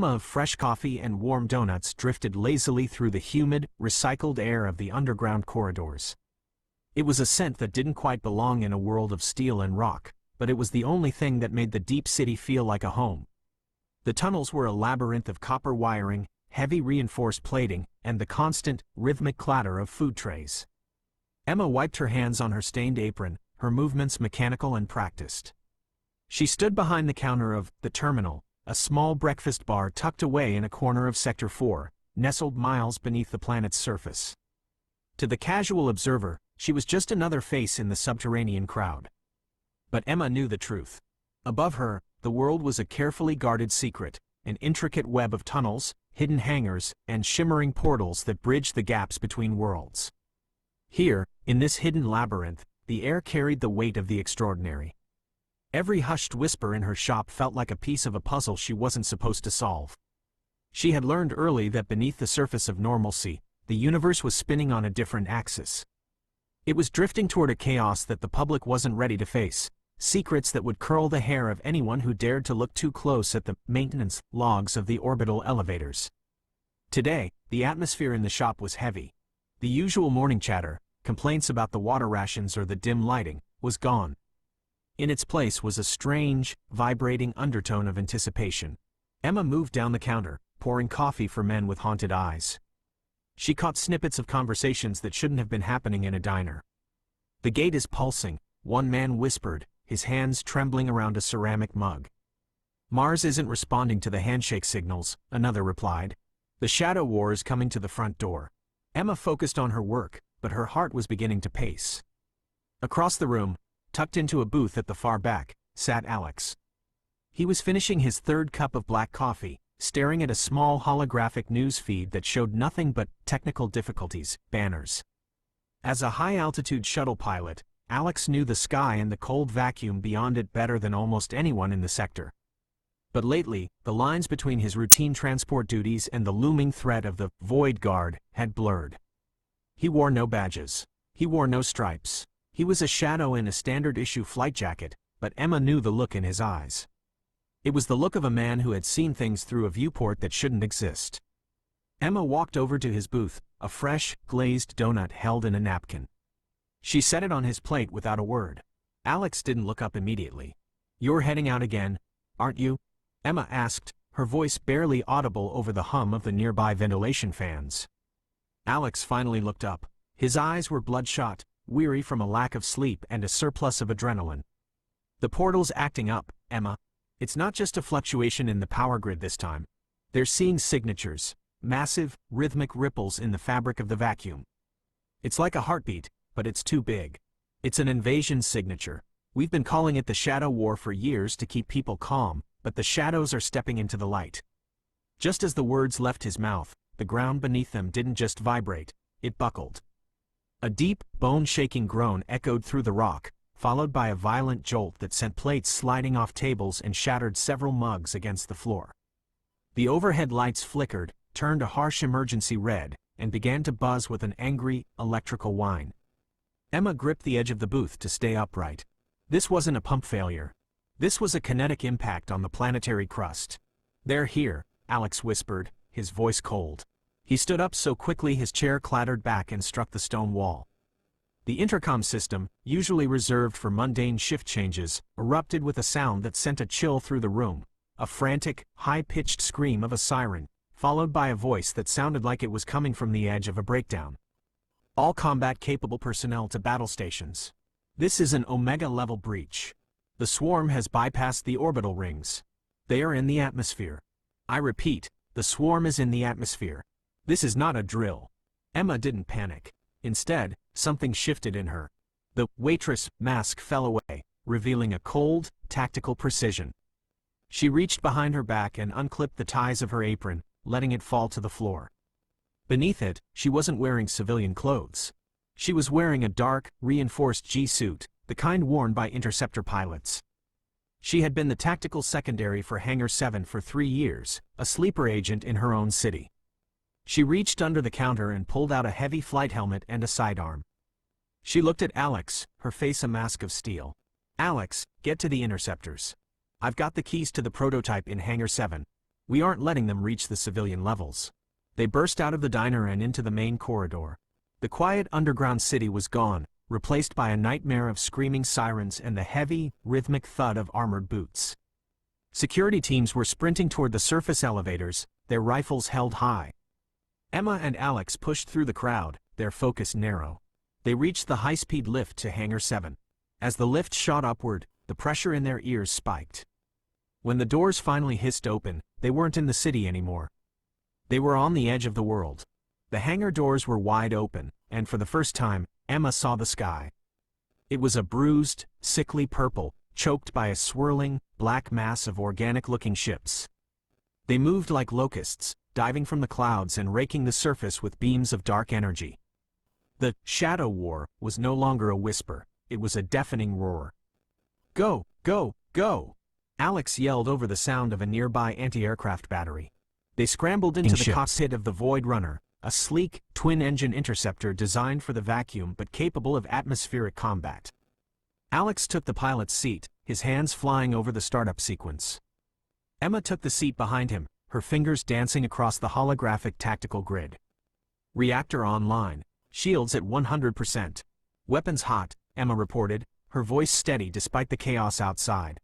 aroma of fresh coffee and warm donuts drifted lazily through the humid, recycled air of the underground corridors. It was a scent that didn't quite belong in a world of steel and rock, but it was the only thing that made the deep city feel like a home. The tunnels were a labyrinth of copper wiring, heavy reinforced plating, and the constant, rhythmic clatter of food trays. Emma wiped her hands on her stained apron, her movements mechanical and practiced. She stood behind the counter of the terminal, a small breakfast bar tucked away in a corner of Sector 4, nestled miles beneath the planet's surface. To the casual observer, she was just another face in the subterranean crowd. But Emma knew the truth. Above her, the world was a carefully guarded secret, an intricate web of tunnels, hidden hangars, and shimmering portals that bridged the gaps between worlds. Here, in this hidden labyrinth, the air carried the weight of the extraordinary. Every hushed whisper in her shop felt like a piece of a puzzle she wasn't supposed to solve. She had learned early that beneath the surface of normalcy, the universe was spinning on a different axis. It was drifting toward a chaos that the public wasn't ready to face, secrets that would curl the hair of anyone who dared to look too close at the maintenance logs of the orbital elevators. Today, the atmosphere in the shop was heavy. The usual morning chatter, complaints about the water rations or the dim lighting, was gone. In its place was a strange, vibrating undertone of anticipation. Emma moved down the counter, pouring coffee for men with haunted eyes. She caught snippets of conversations that shouldn't have been happening in a diner. "The gate is pulsing," one man whispered, his hands trembling around a ceramic mug. "Mars isn't responding to the handshake signals," another replied. "The shadow war is coming to the front door." Emma focused on her work, but her heart was beginning to pace. Across the room, tucked into a booth at the far back, sat Alex. He was finishing his third cup of black coffee, staring at a small holographic news feed that showed nothing but technical difficulties, banners. As a high-altitude shuttle pilot, Alex knew the sky and the cold vacuum beyond it better than almost anyone in the sector. But lately, the lines between his routine transport duties and the looming threat of the Void Guard had blurred. He wore no badges. He wore no stripes. He was a shadow in a standard-issue flight jacket, but Emma knew the look in his eyes. It was the look of a man who had seen things through a viewport that shouldn't exist. Emma walked over to his booth, a fresh, glazed donut held in a napkin. She set it on his plate without a word. Alex didn't look up immediately. "You're heading out again, aren't you?" Emma asked, her voice barely audible over the hum of the nearby ventilation fans. Alex finally looked up. His eyes were bloodshot, weary from a lack of sleep and a surplus of adrenaline. "The portal's acting up, Emma. It's not just a fluctuation in the power grid this time. They're seeing signatures, massive, rhythmic ripples in the fabric of the vacuum. It's like a heartbeat, but it's too big. It's an invasion signature. We've been calling it the Shadow War for years to keep people calm, but the shadows are stepping into the light." Just as the words left his mouth, the ground beneath them didn't just vibrate, it buckled. A deep, bone-shaking groan echoed through the rock, followed by a violent jolt that sent plates sliding off tables and shattered several mugs against the floor. The overhead lights flickered, turned a harsh emergency red, and began to buzz with an angry, electrical whine. Emma gripped the edge of the booth to stay upright. This wasn't a pump failure. This was a kinetic impact on the planetary crust. "They're here," Alex whispered, his voice cold. He stood up so quickly his chair clattered back and struck the stone wall. The intercom system, usually reserved for mundane shift changes, erupted with a sound that sent a chill through the room, a frantic, high-pitched scream of a siren, followed by a voice that sounded like it was coming from the edge of a breakdown. "All combat-capable personnel to battle stations. This is an Omega-level breach. The swarm has bypassed the orbital rings. They are in the atmosphere. I repeat, the swarm is in the atmosphere. This is not a drill." Emma didn't panic. Instead, something shifted in her. The waitress mask fell away, revealing a cold, tactical precision. She reached behind her back and unclipped the ties of her apron, letting it fall to the floor. Beneath it, she wasn't wearing civilian clothes. She was wearing a dark, reinforced G-suit, the kind worn by interceptor pilots. She had been the tactical secondary for Hangar 7 for 3 years, a sleeper agent in her own city. She reached under the counter and pulled out a heavy flight helmet and a sidearm. She looked at Alex, her face a mask of steel. "Alex, get to the interceptors. I've got the keys to the prototype in Hangar 7. We aren't letting them reach the civilian levels. They burst out of the diner and into the main corridor. The quiet underground city was gone, replaced by a nightmare of screaming sirens and the heavy, rhythmic thud of armored boots. Security teams were sprinting toward the surface elevators, their rifles held high. Emma and Alex pushed through the crowd, their focus narrow. They reached the high-speed lift to Hangar 7. As the lift shot upward, the pressure in their ears spiked. When the doors finally hissed open, they weren't in the city anymore. They were on the edge of the world. The hangar doors were wide open, and for the first time, Emma saw the sky. It was a bruised, sickly purple, choked by a swirling, black mass of organic-looking ships. They moved like locusts, diving from the clouds and raking the surface with beams of dark energy. The Shadow War was no longer a whisper, it was a deafening roar. "Go, go, go!" Alex yelled over the sound of a nearby anti-aircraft battery. They scrambled into the cockpit of the Void Runner, a sleek, twin-engine interceptor designed for the vacuum but capable of atmospheric combat. Alex took the pilot's seat, his hands flying over the startup sequence. Emma took the seat behind him, her fingers dancing across the holographic tactical grid. Reactor online. Shields at 100%. Weapons hot, Emma reported, her voice steady despite the chaos outside.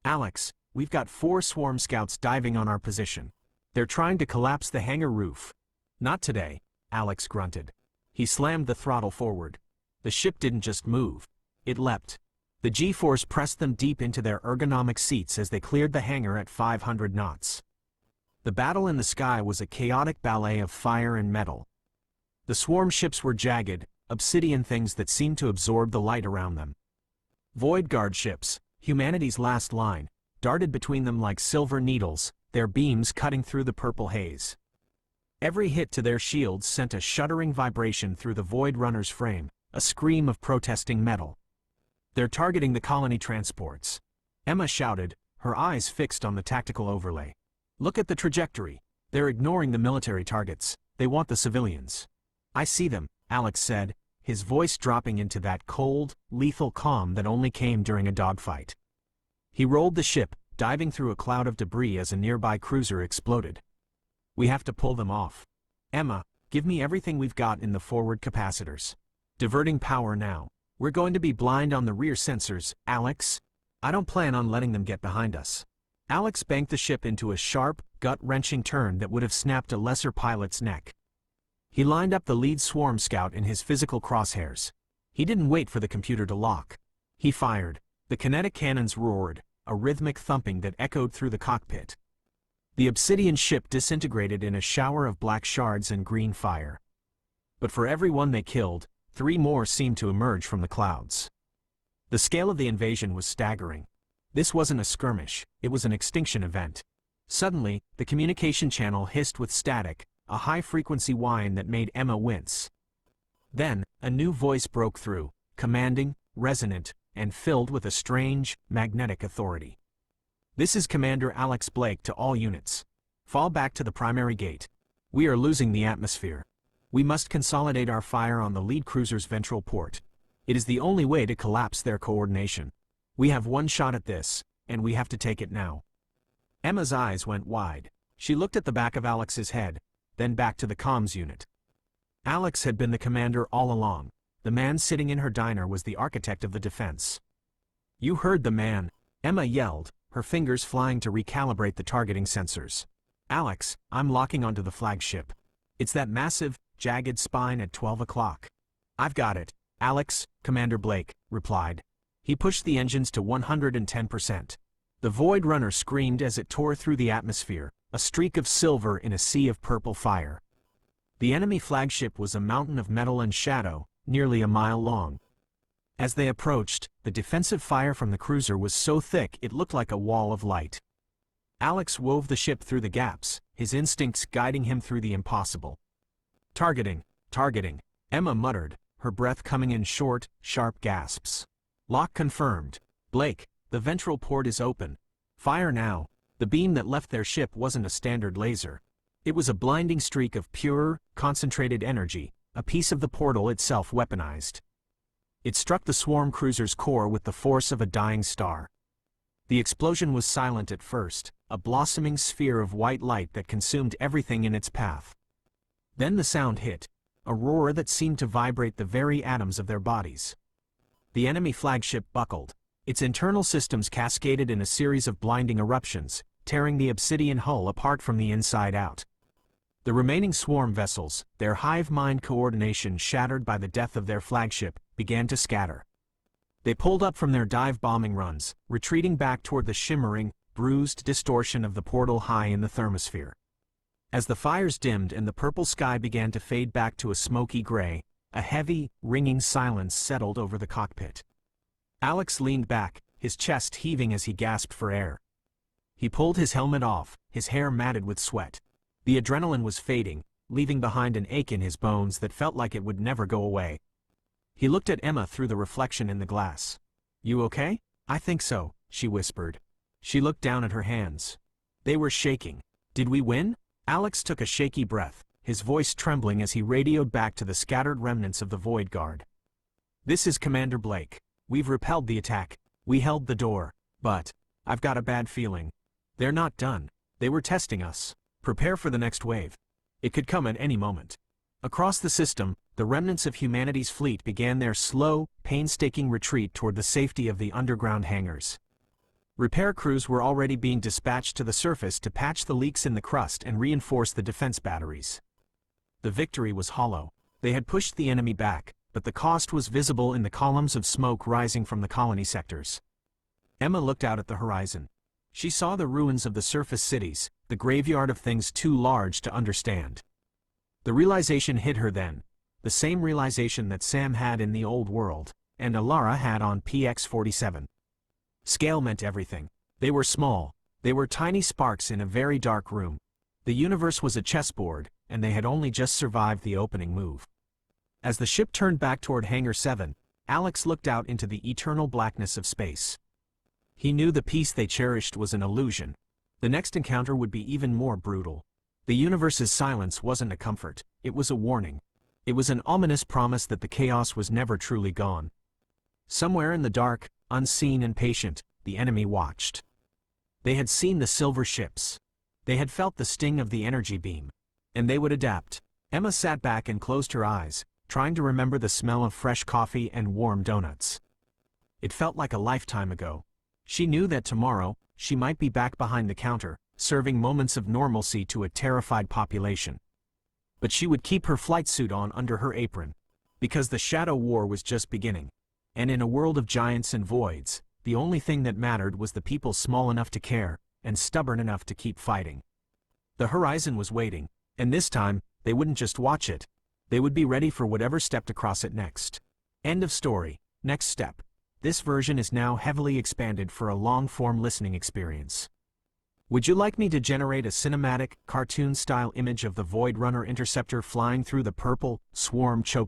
"Alex, we've got 4 swarm scouts diving on our position. They're trying to collapse the hangar roof." "Not today," Alex grunted. He slammed the throttle forward. The ship didn't just move. It leapt. The G-force pressed them deep into their ergonomic seats as they cleared the hangar at 500 knots. The battle in the sky was a chaotic ballet of fire and metal. The swarm ships were jagged, obsidian things that seemed to absorb the light around them. Void Guard ships, humanity's last line, darted between them like silver needles, their beams cutting through the purple haze. Every hit to their shields sent a shuddering vibration through the Void Runner's frame, a scream of protesting metal. "They're targeting the colony transports," Emma shouted, her eyes fixed on the tactical overlay. "Look at the trajectory. They're ignoring the military targets. They want the civilians." "I see them," Alex said, his voice dropping into that cold, lethal calm that only came during a dogfight. He rolled the ship, diving through a cloud of debris as a nearby cruiser exploded. "We have to pull them off. Emma, give me everything we've got in the forward capacitors. Diverting power now. We're going to be blind on the rear sensors, Alex. I don't plan on letting them get behind us." Alex banked the ship into a sharp, gut-wrenching turn that would have snapped a lesser pilot's neck. He lined up the lead swarm scout in his physical crosshairs. He didn't wait for the computer to lock. He fired. The kinetic cannons roared, a rhythmic thumping that echoed through the cockpit. The obsidian ship disintegrated in a shower of black shards and green fire. But for every one they killed, 3 more seemed to emerge from the clouds. The scale of the invasion was staggering. This wasn't a skirmish, it was an extinction event. Suddenly, the communication channel hissed with static, a high-frequency whine that made Emma wince. Then, a new voice broke through, commanding, resonant, and filled with a strange, magnetic authority. "This is Commander Alex Blake to all units. Fall back to the primary gate. We are losing the atmosphere. We must consolidate our fire on the lead cruiser's ventral port. It is the only way to collapse their coordination. We have one shot at this, and we have to take it now." Emma's eyes went wide. She looked at the back of Alex's head, then back to the comms unit. Alex had been the commander all along. The man sitting in her diner was the architect of the defense. "You heard the man," Emma yelled, her fingers flying to recalibrate the targeting sensors. "Alex, I'm locking onto the flagship. It's that massive, jagged spine at 12 o'clock. "I've got it, Alex," Commander Blake replied. He pushed the engines to 110%. The Void Runner screamed as it tore through the atmosphere, a streak of silver in a sea of purple fire. The enemy flagship was a mountain of metal and shadow, nearly a mile long. As they approached, the defensive fire from the cruiser was so thick it looked like a wall of light. Alex wove the ship through the gaps, his instincts guiding him through the impossible. Targeting, Emma muttered, her breath coming in short, sharp gasps. "Lock confirmed. Blake, the ventral port is open. Fire now." The beam that left their ship wasn't a standard laser. It was a blinding streak of pure, concentrated energy, a piece of the portal itself weaponized. It struck the swarm cruiser's core with the force of a dying star. The explosion was silent at first, a blossoming sphere of white light that consumed everything in its path. Then the sound hit, a roar that seemed to vibrate the very atoms of their bodies. The enemy flagship buckled. Its internal systems cascaded in a series of blinding eruptions, tearing the obsidian hull apart from the inside out. The remaining swarm vessels, their hive mind coordination shattered by the death of their flagship, began to scatter. They pulled up from their dive bombing runs, retreating back toward the shimmering, bruised distortion of the portal high in the thermosphere. As the fires dimmed and the purple sky began to fade back to a smoky gray, a heavy, ringing silence settled over the cockpit. Alex leaned back, his chest heaving as he gasped for air. He pulled his helmet off, his hair matted with sweat. The adrenaline was fading, leaving behind an ache in his bones that felt like it would never go away. He looked at Emma through the reflection in the glass. "You okay?" "I think so," she whispered. She looked down at her hands. They were shaking. "Did we win?" Alex took a shaky breath, his voice trembling as he radioed back to the scattered remnants of the Void Guard. "This is Commander Blake. We've repelled the attack. We held the door. But I've got a bad feeling. They're not done. They were testing us. Prepare for the next wave. It could come at any moment." Across the system, the remnants of humanity's fleet began their slow, painstaking retreat toward the safety of the underground hangars. Repair crews were already being dispatched to the surface to patch the leaks in the crust and reinforce the defense batteries. The victory was hollow. They had pushed the enemy back, but the cost was visible in the columns of smoke rising from the colony sectors. Emma looked out at the horizon. She saw the ruins of the surface cities, the graveyard of things too large to understand. The realization hit her then, the same realization that Sam had in the old world, and Alara had on PX-47. Scale meant everything. They were small. They were tiny sparks in a very dark room. The universe was a chessboard, and they had only just survived the opening move. As the ship turned back toward Hangar 7, Alex looked out into the eternal blackness of space. He knew the peace they cherished was an illusion. The next encounter would be even more brutal. The universe's silence wasn't a comfort, it was a warning. It was an ominous promise that the chaos was never truly gone. Somewhere in the dark, unseen and patient, the enemy watched. They had seen the silver ships. They had felt the sting of the energy beam. And they would adapt. Emma sat back and closed her eyes, trying to remember the smell of fresh coffee and warm donuts. It felt like a lifetime ago. She knew that tomorrow, she might be back behind the counter, serving moments of normalcy to a terrified population. But she would keep her flight suit on under her apron. Because the Shadow War was just beginning. And in a world of giants and voids, the only thing that mattered was the people small enough to care, and stubborn enough to keep fighting. The horizon was waiting, and this time, they wouldn't just watch it. They would be ready for whatever stepped across it next. End of story. Next step. This version is now heavily expanded for a long-form listening experience. Would you like me to generate a cinematic, cartoon-style image of the Void Runner Interceptor flying through the purple, swarm-choked